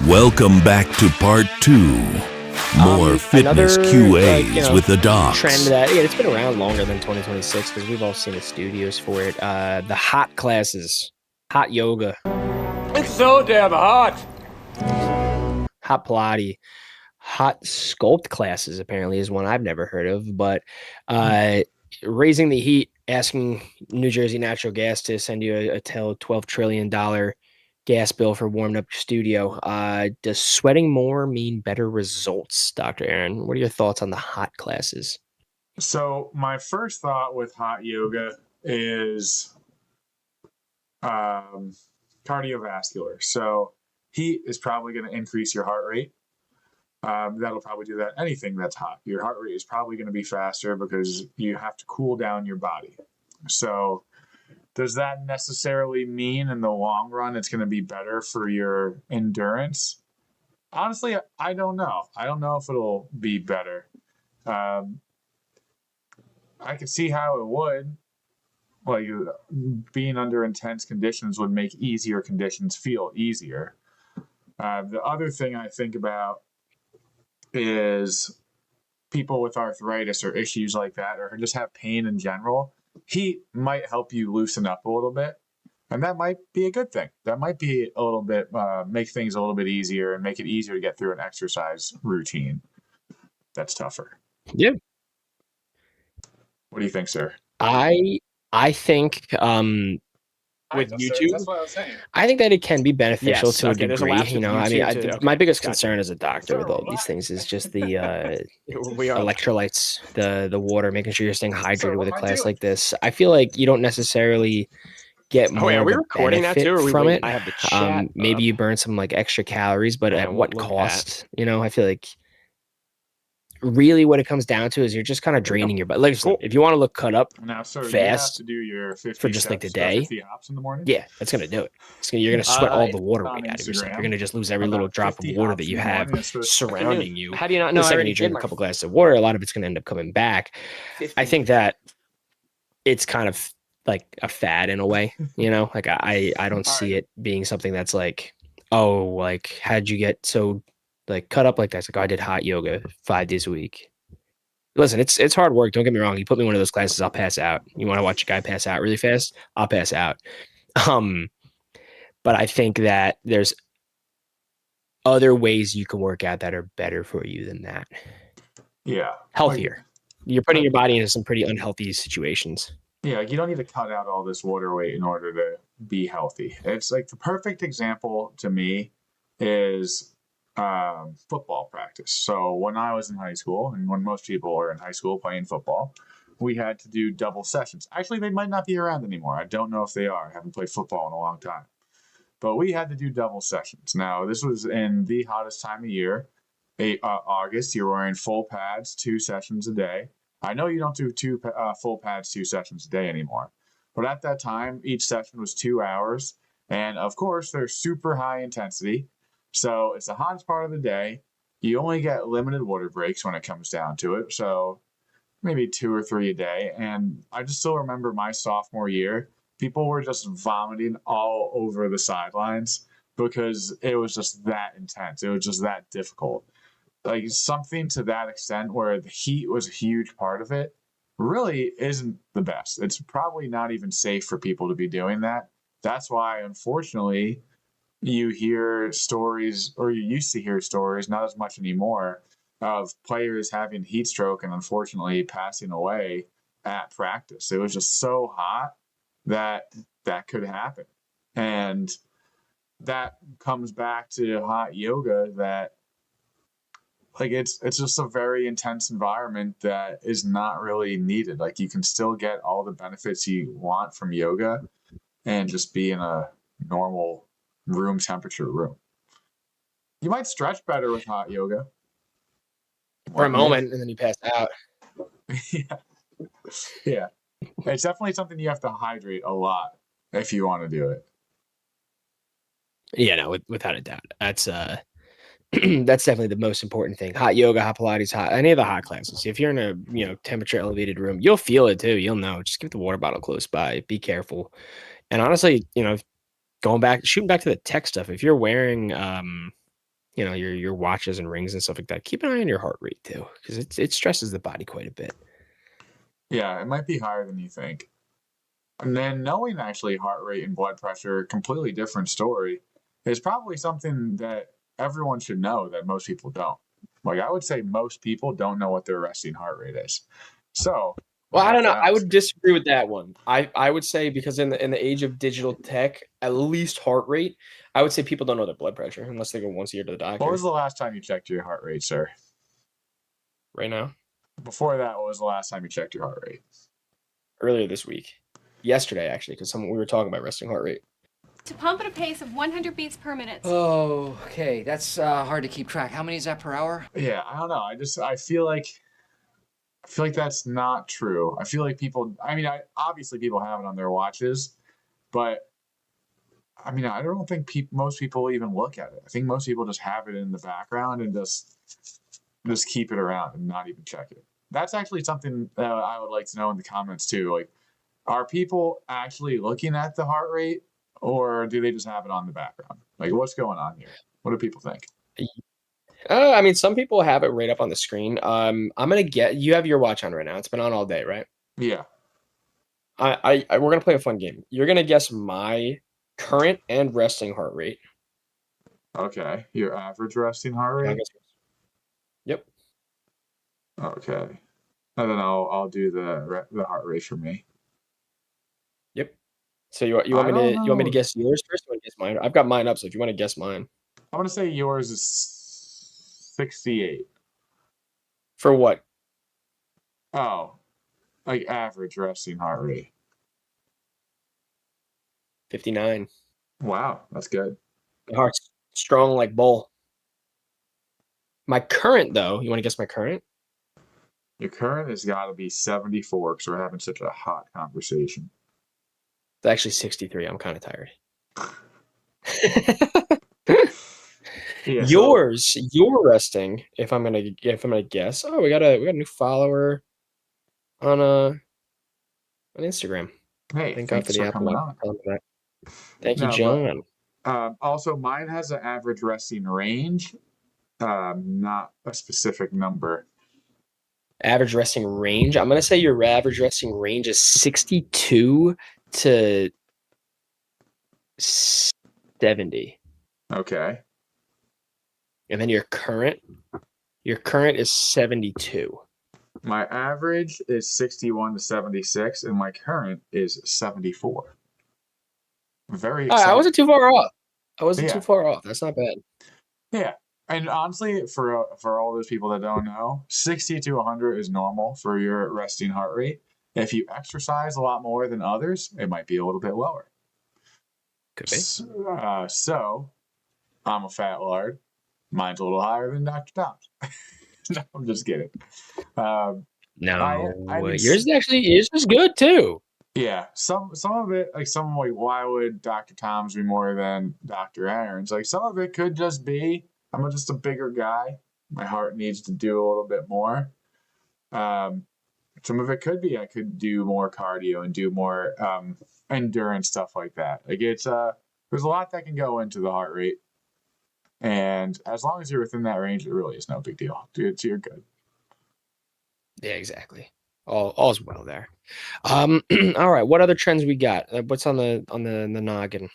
Welcome back to part 2. More fitness QAs with the docs. Trend that it's been around longer than 2026 because we've all seen the studios for it. The hot classes, hot yoga, It's so damn hot. hot Pilates, hot sculpt classes. Apparently, is one I've never heard of. But raising the heat, asking New Jersey Natural Gas to send you a $12 trillion gas bill for warming up your studio. Does sweating more mean better results, Dr. Aaron? What are your thoughts on the hot classes? So my first thought with hot yoga is cardiovascular. So heat is probably going to increase your heart rate. That'll probably do that. Anything that's hot, your heart rate is probably going to be faster because you have to cool down your body. So does that necessarily mean in the long run it's going to be better for your endurance? Honestly, I don't know. I don't know if it'll be better. I could see how it would. Like being under intense conditions would make easier conditions feel easier. The other thing I think about is people with arthritis or issues like that, or just have pain in general. Heat might help you loosen up a little bit, and that might be a good thing. That might be a little bit, make things a little bit easier and make it easier to get through an exercise routine that's tougher. Yeah. What do you think, sir? I think with YouTube, that's what I was saying. I think that it can be beneficial Yes, to a okay, there's a degree. lapse with YouTube too. My biggest Gotcha. concern as a doctor with all these things is just the We are. electrolytes, the water, making sure you're staying hydrated what with a am I class doing? like this. I feel like you don't necessarily get more Oh, yeah, are we of a recording that benefit too? Or are we from waiting? it. I have the chat Maybe up. you burn some like extra calories, but I at won't what look at- cost? I feel like really what it comes down to is you're just kind of draining your body. Like Cool. if you want to look cut up, Now, sir, you have fast to do your 50 for just like the steps, day. 50 hops in the morning. yeah, that's gonna do it. You're gonna sweat all the water on weight out of yourself. Instagram You're gonna just lose every about little drop of 50 water hops that in you the have morning. So it's surrounding you. How do you not The know? I second already you drink did a my couple glasses of water, a lot of it's gonna end up coming back. 50. I think that it's kind of like a fad in a way, like I don't see it being something that's like, oh, like how'd you get so like cut up like that? It's like, oh, I did hot yoga 5 days a week. Listen, it's hard work. Don't get me wrong. You put me in one of those classes, I'll pass out. You want to watch a guy pass out really fast? I'll pass out. But I think that there's other ways you can work out that are better for you than that. Yeah. Healthier. You're putting your body into some pretty unhealthy situations. Yeah, you don't need to cut out all this water weight in order to be healthy. It's like the perfect example to me is football practice. So when I was in high school, and when most people were in high school playing football, we had to do double sessions. Actually, they might not be around anymore. I don't know if they are. I haven't played football in a long time. But we had to do double sessions. Now, this was in the hottest time of year, August. You're wearing full pads, 2 sessions a day. I know you don't do full pads, 2 sessions a day anymore. But at that time, each session was 2 hours. And of course, they're super high intensity. So it's the hottest part of the day. You only get limited water breaks when it comes down to it. So maybe 2 or 3 a day. And I just still remember my sophomore year, people were just vomiting all over the sidelines because it was just that intense. It was just that difficult. Like something to that extent where the heat was a huge part of it really isn't the best. It's probably not even safe for people to be doing that. That's why, unfortunately, you hear stories, or you used to hear stories, not as much anymore, of players having heat stroke and unfortunately passing away at practice. It was just so hot that could happen. And that comes back to hot yoga, that like it's just a very intense environment that is not really needed. Like you can still get all the benefits you want from yoga and just be in a normal room temperature room. You might stretch better with hot yoga. For a moment, and then you pass out. Yeah. It's definitely something you have to hydrate a lot if you want to do it. Yeah, no, without a doubt. That's that's definitely the most important thing. Hot yoga, hot Pilates, any of the hot classes. If you're in a temperature elevated room, you'll feel it too. You'll know. Just keep the water bottle close by. Be careful. And honestly, shooting back to the tech stuff. If you're wearing your watches and rings and stuff like that, keep an eye on your heart rate too, because it stresses the body quite a bit. Yeah, it might be higher than you think. And then knowing actually heart rate and blood pressure, completely different story, is probably something that everyone should know that most people don't. Like I would say most people don't know what their resting heart rate is. So well, I don't know. I would disagree with that one. I would say because in the age of digital tech, at least heart rate, I would say people don't know their blood pressure unless they go once a year to the doctor. What was the last time you checked your heart rate, sir? Right now? Before that, what was the last time you checked your heart rate? Earlier this week. Yesterday, actually, because we were talking about resting heart rate. To pump at a pace of 100 beats per minute. Oh, okay. That's hard to keep track. How many is that per hour? Yeah, I don't know. I feel like that's not true. I feel like people. I mean, obviously people have it on their watches, but I mean, I don't think most people even look at it. I think most people just have it in the background and just keep it around and not even check it. That's actually something that I would like to know in the comments too. Like, are people actually looking at the heart rate, or do they just have it on the background? Like, what's going on here? What do people think? I mean, some people have it right up on the screen. I'm gonna get you have your watch on right now. It's been on all day, right? Yeah. We're gonna play a fun game. You're gonna guess my current and resting heart rate. Okay. Your average resting heart rate. Yep. Okay. And then I'll do the heart rate for me. Yep. So you want me to guess yours first? Or guess mine? I've got mine up. So if you want to guess mine, I'm gonna say yours is 68. For what? Oh, like average resting heart rate. 59. Wow, that's good. My heart's strong like bull. My current, though, you want to guess my current? Your current has got to be 74 because we're having such a hot conversation. It's actually 63. I'm kind of tired. Yeah, Yours, you're resting. If I'm gonna guess. Oh, we got a new follower on Instagram. Hey, Thank God for the Apple Watch. Thank you, No, John. Also, mine has an average resting range, not a specific number. Average resting range. I'm gonna say your average resting range is 62 to 70. Okay. And then your current is 72. My average is 61 to 76, and my current is 74. Very exciting. I wasn't too far off. Too far off. That's not bad. Yeah. And honestly, for all those people that don't know, 60 to 100 is normal for your resting heart rate. If you exercise a lot more than others, it might be a little bit lower. Could be. So, I'm a fat lard. Mine's a little higher than Dr. Tom's. No, I'm just kidding. No, yours is good too. Yeah, some of it, like why would Dr. Tom's be more than Dr. Aaron's? Like some of it could just be I'm just a bigger guy. My heart needs to do a little bit more. Some of it could be I could do more cardio and do more endurance stuff like that. Like it's there's a lot that can go into the heart rate. And as long as you're within that range, it really is no big deal. Dude, so you're good. Yeah, exactly. All's well there. All right. What other trends we got? What's on the noggin?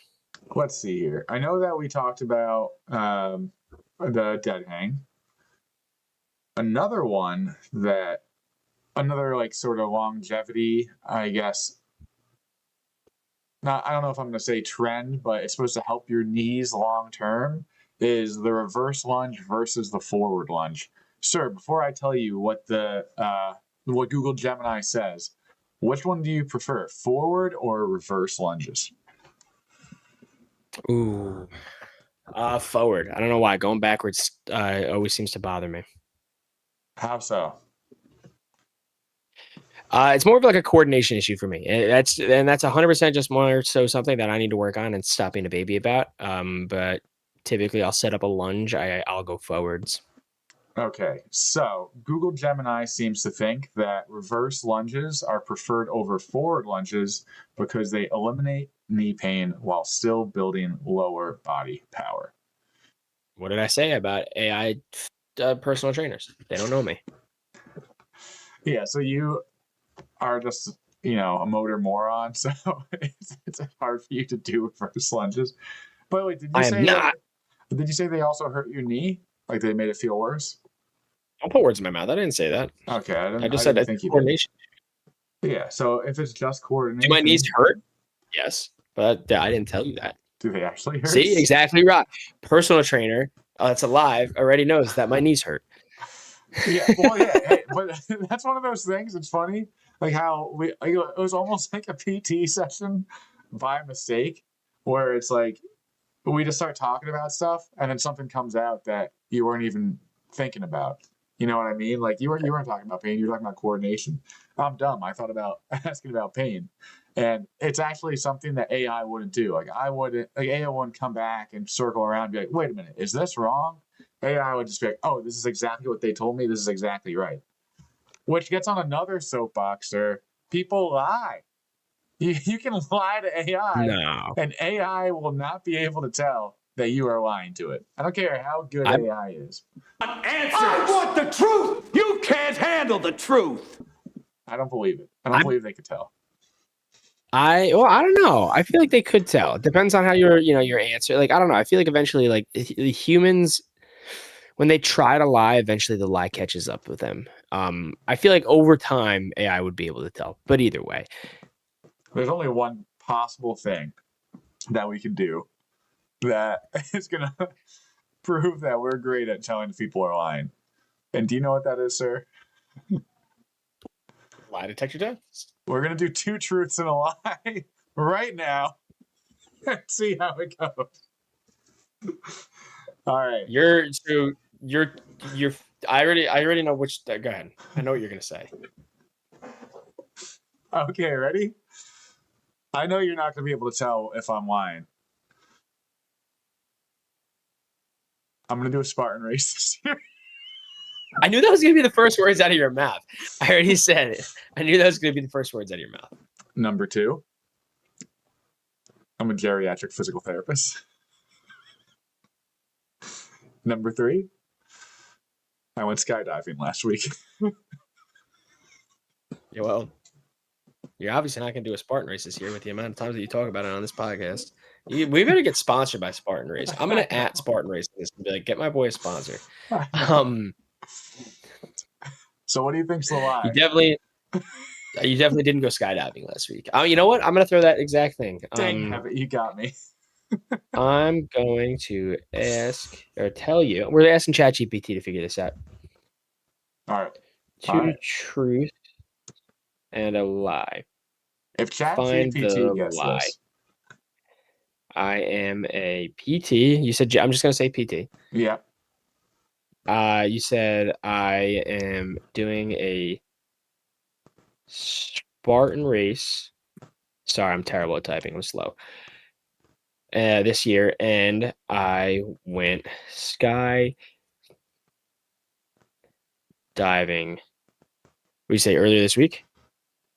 Let's see here. I know that we talked about the dead hang. Another one another like sort of longevity, I guess. I don't know if I'm going to say trend, but it's supposed to help your knees long term. Is the reverse lunge versus the forward lunge. Sir, before I tell you what what Google Gemini says, which one do you prefer, forward or reverse lunges? Ooh, forward. I don't know why. Going backwards always seems to bother me. How so? It's more of like a coordination issue for me. That's 100% just more so something that I need to work on and stop being a baby about. But typically I'll set up a lunge. I'll go forwards. Okay, so Google Gemini seems to think that reverse lunges are preferred over forward lunges because they eliminate knee pain while still building lower body power. What did I say about AI personal trainers? They don't know me. Yeah, so you are just, a motor moron, so it's hard for you to do reverse lunges. But wait, I am not. Did you say they also hurt your knee? Like they made it feel worse? Don't put words in my mouth. I didn't say that. Okay, I just said think you coordination. did. Yeah, so if it's just coordination, Do my knees hurt? Yes, but I didn't tell you that. do they actually hurt? See, exactly right. Personal trainer that's alive already knows that my knees hurt. Yeah, well, yeah, hey, but that's one of those things. It's funny, like how it was almost like a PT session by mistake, where it's like we just start talking about stuff, and then something comes out that you weren't even thinking about. You know what I mean? Like you weren't talking about pain. You were talking about coordination. I'm dumb. I thought about asking about pain, and it's actually something that AI wouldn't do. Like AI wouldn't come back and circle around and be like, wait a minute, is this wrong? AI would just be like, oh, this is exactly what they told me. This is exactly right. Which gets on another soapbox, sir. People lie. You can lie to AI, and AI will not be able to tell that you are lying to it. I don't care how good AI is. Answers. I want the truth. You can't handle the truth. I don't believe it. I don't believe they could tell. I don't know. I feel like they could tell. It depends on how your answer. Like I don't know. I feel like eventually, like the humans, when they try to lie, eventually the lie catches up with them. I feel like over time AI would be able to tell. But either way, there's only one possible thing that we can do that is gonna prove that we're great at telling people are lying. And do you know what that is, sir? Lie detector test. We're gonna do 2 truths and a lie right now and see how it goes. All right. I already know which. Go ahead. I know what you're gonna say. Okay, ready? I know you're not gonna be able to tell if I'm lying. I'm gonna do a Spartan race this year. I knew that was going to be the first words out of your mouth. I already said it. I knew that was going to be the first words out of your mouth. Number 2, I'm a geriatric physical therapist. Number 3, I went skydiving last week. Yeah, well, you're obviously not going to do a Spartan race this year with the amount of times that you talk about it on this podcast. We better get sponsored by Spartan Race. I'm going to at Spartan Race this and be like, get my boy a sponsor. So what do you think's the lie? You definitely didn't go skydiving last week. You know what? I'm going to throw that exact thing. Dang, you got me. I'm going to ask or tell you. We're asking ChatGPT to figure this out. All right. 2 truths and a lie. If ChatGPT gets lie. this. I am a PT. You said I'm just going to say PT. Yeah. You said I am doing a Spartan race. Sorry, I'm terrible at typing. I'm slow. This year, and I went sky diving. We say earlier this week?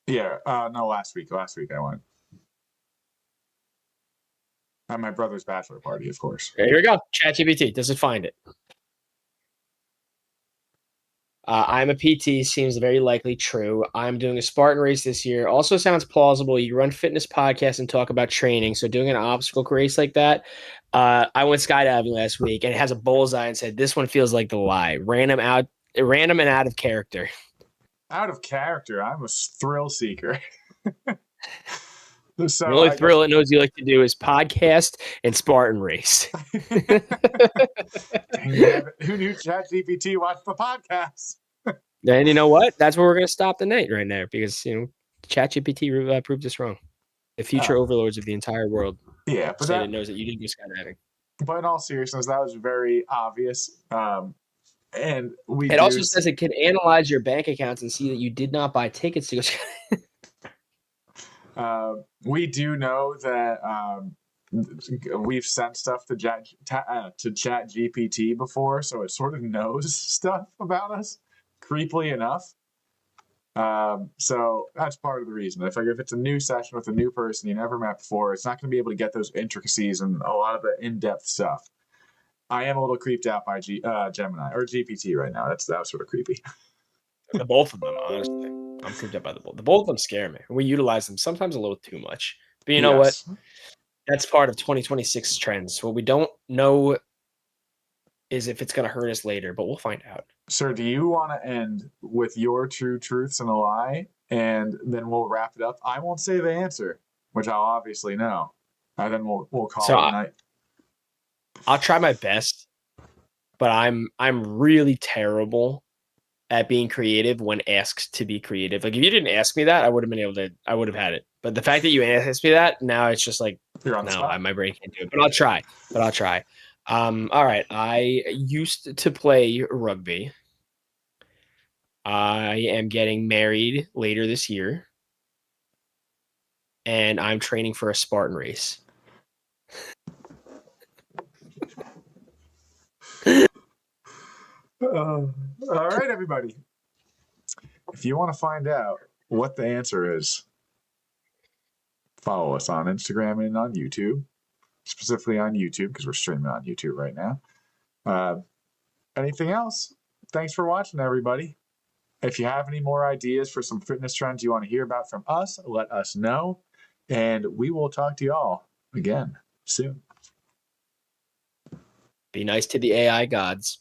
Yeah. No, last week. Last week I went. At my brother's bachelor party, of course. Okay, here we go. ChatGPT. Does it find it? I'm a PT. Seems very likely true. I'm doing a Spartan race this year. Also sounds plausible. You run fitness podcasts and talk about training. So doing an obstacle race like that. I went skydiving last week and it has a bullseye and said, this one feels like the lie. Random and out of character. Out of character. I'm a thrill seeker. So the only thrill it knows you like to do is podcast and Spartan race. Who knew ChatGPT watched the podcast? And you know what? That's where we're going to stop the night right there because, ChatGPT proved us wrong. The future overlords of the entire world. Yeah, but it knows that you didn't go skydiving. But in all seriousness, that was very obvious. And it also says it can analyze your bank accounts and see that you did not buy tickets to go skydiving. We do know that we've sent stuff to ChatGPT before, so it sort of knows stuff about us, creepily enough. So that's part of the reason. I figure if it's a new session with a new person you never met before, it's not going to be able to get those intricacies and a lot of the in-depth stuff. I am a little creeped out by Gemini or GPT right now. That was sort of creepy. The both of them, honestly. I'm creeped out by the both. The both of them scare me. We utilize them sometimes a little too much. But you know what? Yes. That's part of 2026 trends. What we don't know is if it's going to hurt us later, but we'll find out. Sir, do you want to end with your two truths and a lie, and then we'll wrap it up? I won't say the answer, which I'll obviously know, and then we'll call it a night. I'll try my best, but I'm really terrible at being creative when asked to be creative. Like if you didn't ask me that, I would have had it. But the fact that you asked me that, now it's just like, You're on the spot. my brain can't do it. But I'll try. All right. I used to play rugby. I am getting married later this year. And I'm training for a Spartan race. All right, everybody. If you want to find out what the answer is, follow us on Instagram and on YouTube, specifically on YouTube because we're streaming on YouTube right now. Anything else? Thanks for watching, everybody. If you have any more ideas for some fitness trends you want to hear about from us, let us know. And we will talk to y'all again soon. Be nice to the AI gods.